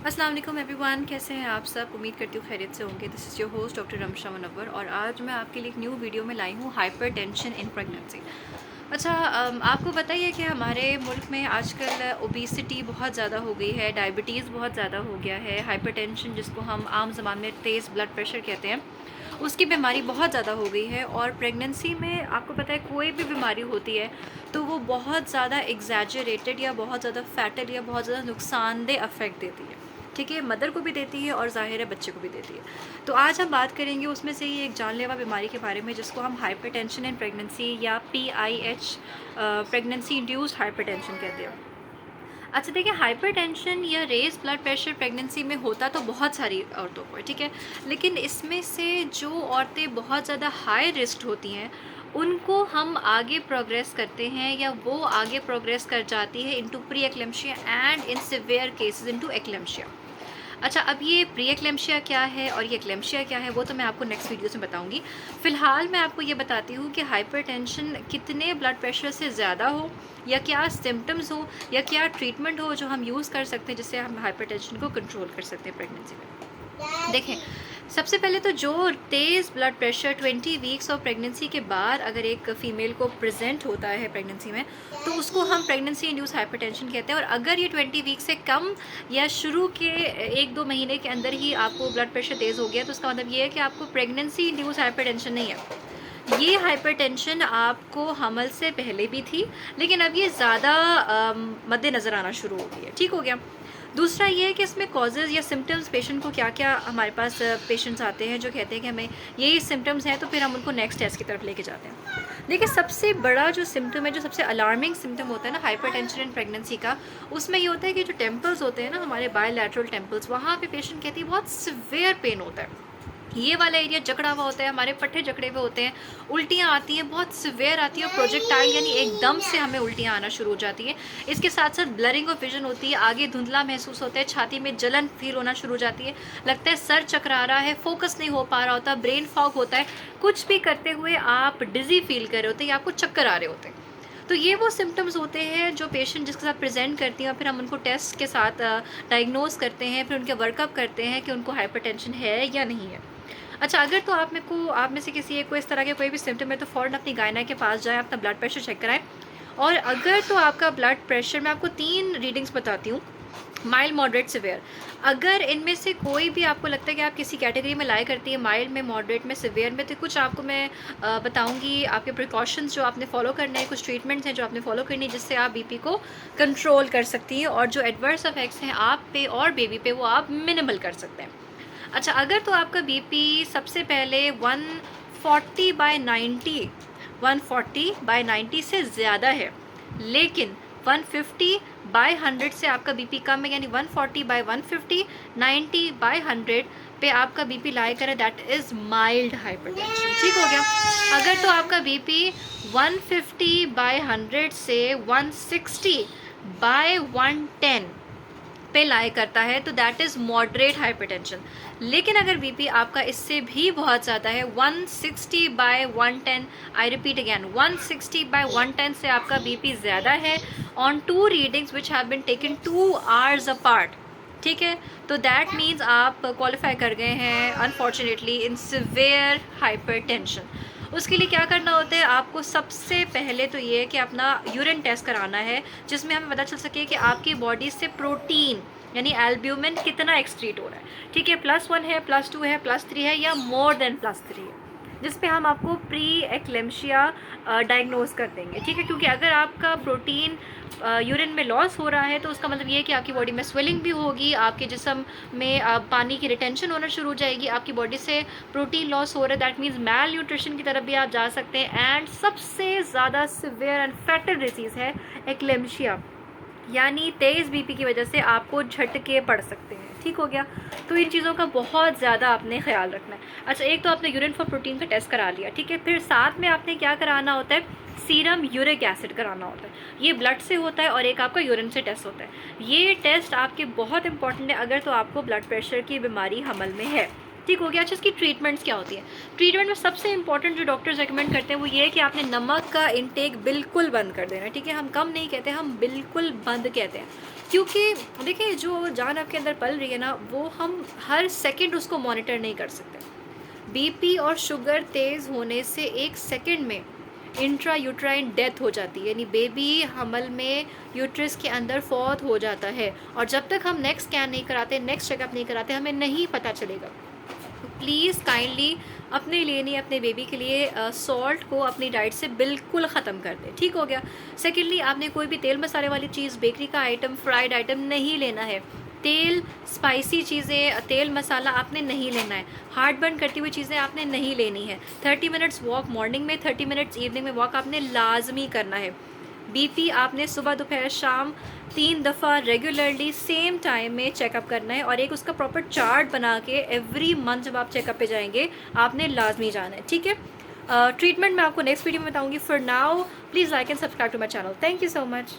अस्सलाम वालेकुम एवरीवन, कैसे हैं आप सब। उम्मीद करती हूँ खैरियत से होंगे। This is your host doctor Ramsha Munawwar और आज मैं आपके लिए एक न्यू वीडियो में लाई हूँ हाइपरटेंशन इन प्रेगनेंसी। अच्छा, आपको पता ही है कि हमारे मुल्क में आजकल ओबेसिटी बहुत ज़्यादा हो गई है, डायबिटीज़ बहुत ज़्यादा हो गया है। हाइपरटेंशन जिसको हम आम ज़बान में तेज़ ब्लड प्रेशर कहते हैं, उसकी बीमारी बहुत ज़्यादा हो गई है। और प्रेगनेंसी में आपको पता है कोई भी बीमारी होती है तो वो बहुत ज़्यादा एग्जैजरेटेड या बहुत ज़्यादा फैटल या बहुत ज़्यादा नुकसानदेह अफेक्ट देती है। ठीक है, मदर को भी देती है और ज़ाहिर है बच्चे को भी देती है। तो आज हम बात करेंगे उसमें से ही एक जानलेवा बीमारी के बारे में जिसको हम हाइपरटेंशन इन प्रेगनेंसी या PIH प्रेगनेंसी इंड्यूस्ड हाइपरटेंशन कहते हैं। अच्छा देखिए, हाइपरटेंशन या रेज ब्लड प्रेशर प्रेगनेंसी में होता तो बहुत सारी औरतों को है, ठीक है। लेकिन इसमें से जो औरतें बहुत ज़्यादा हाई रिस्क होती हैं उनको हम आगे प्रोग्रेस करते हैं या वो आगे प्रोग्रेस कर जाती है into pre eclampsia and in severe cases into eclampsia. अच्छा, अब ये प्री एक्लेम्शिया क्या है और ये एक्लेम्शिया क्या है वो तो मैं आपको नेक्स्ट वीडियोस में बताऊंगी। फ़िलहाल मैं आपको ये बताती हूँ कि हाइपरटेंशन कितने ब्लड प्रेशर से ज़्यादा हो या क्या सिम्टम्स हो या क्या ट्रीटमेंट हो जो हम यूज़ कर सकते हैं जिससे हम हाइपरटेंशन को कंट्रोल कर सकते हैं प्रेगनेंसी में। देखें, सबसे पहले तो जो तेज़ blood pressure 20 weeks of pregnancy के बाद अगर एक फ़ीमेल को प्रेजेंट होता है प्रेगनेंसी में तो उसको हम प्रेगनेंसी इंड्यूस हाइपरटेंशन कहते हैं। और अगर ये 20 वीक से कम या शुरू के 1-2 महीने के अंदर ही आपको ब्लड प्रेशर तेज़ हो गया तो उसका मतलब ये है कि आपको प्रेगनेंसी इंड्यूस हाइपरटेंशन नहीं है। ये हाइपरटेंशन आपको हमल से पहले भी थी लेकिन अब ये ज़्यादा मद्देनज़र आना शुरू हो गई है। ठीक हो गया। दूसरा ये है कि इसमें कॉजेज़ या सिम्टम्स पेशेंट को क्या क्या, हमारे पास पेशेंट्स आते हैं जो कहते हैं कि हमें यही सिम्टम्स हैं तो फिर हम उनको नेक्स्ट टेस्ट की तरफ लेके जाते हैं। देखिए, सबसे बड़ा जो सिम्टम है, जो सबसे अलार्मिंग सिम्टम होता है ना हाइपरटेंशन इन प्रेगनेंसी का, उसमें ये होता है कि जो टेम्पल्स होते हैं ना हमारे बायलैटरल टेम्पल्स, वहाँ पे पेशेंट कहती है बहुत सिवियर पेन होता है। ये वाला एरिया जकड़ा हुआ होता है, हमारे पट्टे जकड़े हुए होते हैं, उल्टियाँ आती हैं, बहुत सिवियर आती है और प्रोजेक्टाइल यानी एकदम से हमें उल्टियाँ आना शुरू हो जाती हैं। इसके साथ साथ ब्लरिंग ऑफ विजन होती है, आगे धुंधला महसूस होता है, छाती में जलन फील होना शुरू हो जाती है, लगता है सर चकरा रहा है, फोकस नहीं हो पा रहा होता, ब्रेन फॉग होता है, कुछ भी करते हुए आप डिजी फील कर रहे होते हैं या आपको चक्कर आ रहे होते हैं। तो ये वो सिम्टम्स होते हैं जो पेशेंट जिसके साथ प्रेजेंट करती हैं और फिर हम उनको टेस्ट के साथ डायग्नोज करते हैं, फिर उनके वर्कअप करते हैं कि उनको हाइपरटेंशन है या नहीं है। अच्छा, अगर तो आप में से किसी एक को इस तरह के कोई भी सिम्टम है तो फ़ौरन अपनी गायना के पास जाएँ, अपना ब्लड प्रेशर चेक कराएं। और अगर तो आपका ब्लड प्रेशर, मैं आपको 3 रीडिंग्स बताती हूँ, माइल्ड, मॉडरेट, सिवियर। अगर इनमें से कोई भी आपको लगता है कि आप किसी कैटेगरी में लाई करती है, माइल्ड में, मॉडरेट में, सिवियर में, तो कुछ आपको मैं बताऊंगी आपके प्रिकॉशंस जो आपने फॉलो करने हैं, कुछ ट्रीटमेंट्स हैं जो आपने फॉलो करनी है जिससे आप बीपी को कंट्रोल कर सकती हैं और जो एडवर्स इफेक्ट्स हैं आप पे और बेबी पे वो आप मिनिमल कर सकते हैं। अच्छा, अगर तो आपका बीपी सबसे पहले 140/90 से ज़्यादा है लेकिन 150/100 से आपका बीपी कम है, यानी 140/150, 90/100 पे आपका बीपी लाई करे, दैट इज़ माइल्ड हाइपरटेंशन। ठीक हो गया। अगर तो आपका बीपी 150/100 से 160/110 पे लाई करता है तो दैट इज़ मॉडरेट हाइपरटेंशन। लेकिन अगर बीपी आपका इससे भी बहुत ज़्यादा है, 160/110, आई रिपीट अगैन 160/110 से आपका बीपी ज़्यादा है on 2 readings which have been taken 2 hours apart, ठीक है, तो दैट मीन्स आप क्वालिफाई कर गए हैं अनफॉर्चुनेटली इन सिवियर हाइपरटेंशन। उसके लिए क्या करना होता है, आपको सबसे पहले तो ये है कि अपना यूरिन टेस्ट कराना है जिसमें हमें पता चल सके कि आपकी बॉडी से प्रोटीन यानी एल्ब्यूमिन कितना एक्सक्रीट हो रहा है। ठीक है, +1 है, +2 है, +3 है या मोर देन +3 है, जिस पे हम आपको प्री एक्लेम्शिया डायग्नोज कर देंगे। ठीक है, क्योंकि अगर आपका प्रोटीन यूरिन में लॉस हो रहा है तो उसका मतलब ये है कि आपकी बॉडी में स्वेलिंग भी होगी, आपके जिस्म में पानी की रिटेंशन होना शुरू हो जाएगी, आपकी बॉडी से प्रोटीन लॉस हो रहा है, दैट मीन्स मैल न्यूट्रिशन की तरफ भी आप जा सकते हैं। एंड सबसे ज़्यादा सिवियर एंड फैटल डिजीज़ है एक्लेम्शिया, यानी तेज़ बीपी की वजह से आपको झटके पड़ सकते हैं। ठीक हो गया। तो इन चीज़ों का बहुत ज़्यादा आपने ख्याल रखना है। अच्छा, एक तो आपने यूरिन फॉर प्रोटीन का टेस्ट करा लिया, ठीक है, फिर साथ में आपने क्या कराना होता है, सीरम यूरिक एसिड कराना होता है। ये ब्लड से होता है और एक आपका यूरिन से टेस्ट होता है। ये टेस्ट आपके बहुत इंपॉर्टेंट है अगर तो आपको ब्लड प्रेशर की बीमारी हमल में है। ठीक हो गया। अच्छा, इसकी ट्रीटमेंट्स क्या होती है? ट्रीटमेंट में सबसे इंपॉर्टेंट जो डॉक्टर्स रेकमेंड करते हैं वो ये है कि आपने नमक का इंटेक बिल्कुल बंद कर देना, ठीक है। हम कम नहीं कहते, हम बिल्कुल बंद कहते हैं, क्योंकि देखिए जो जान आपके अंदर पल रही है ना, वो हम हर सेकंड उसको मॉनिटर नहीं कर सकते। बीपी और शुगर तेज़ होने से 1 सेकंड में इंट्रा यूट्राइन डेथ हो जाती है, यानी बेबी हमल में यूट्रस के अंदर फौत हो जाता है, और जब तक हम नेक्स्ट स्कैन नहीं कराते, नेक्स्ट चेकअप नहीं कराते, हमें नहीं पता चलेगा। तो प्लीज़ काइंडली अपने लिए नहीं, अपने बेबी के लिए सॉल्ट को अपनी डाइट से बिल्कुल ख़त्म कर दें, ठीक हो गया। सेकेंडली, आपने कोई भी तेल मसाले वाली चीज़, बेकरी का आइटम, फ्राइड आइटम नहीं लेना है। तेल, स्पाइसी चीज़ें, तेल मसाला आपने नहीं लेना है। हार्ट बर्न करती हुई चीज़ें आपने नहीं लेनी है। 30 मिनट्स वॉक मॉर्निंग में, 30 मिनट्स इवनिंग में वॉक आपने लाजमी करना है। बीपी आपने सुबह दोपहर शाम 3 दफ़ा रेगुलरली सेम टाइम में चेकअप करना है, और एक उसका प्रॉपर चार्ट बना के एवरी मंथ जब आप चेकअप पे जाएंगे आपने लाजमी जाना है, ठीक है। ट्रीटमेंट मैं आपको नेक्स्ट वीडियो में बताऊंगी। For now please like and subscribe to my channel. Thank you so much.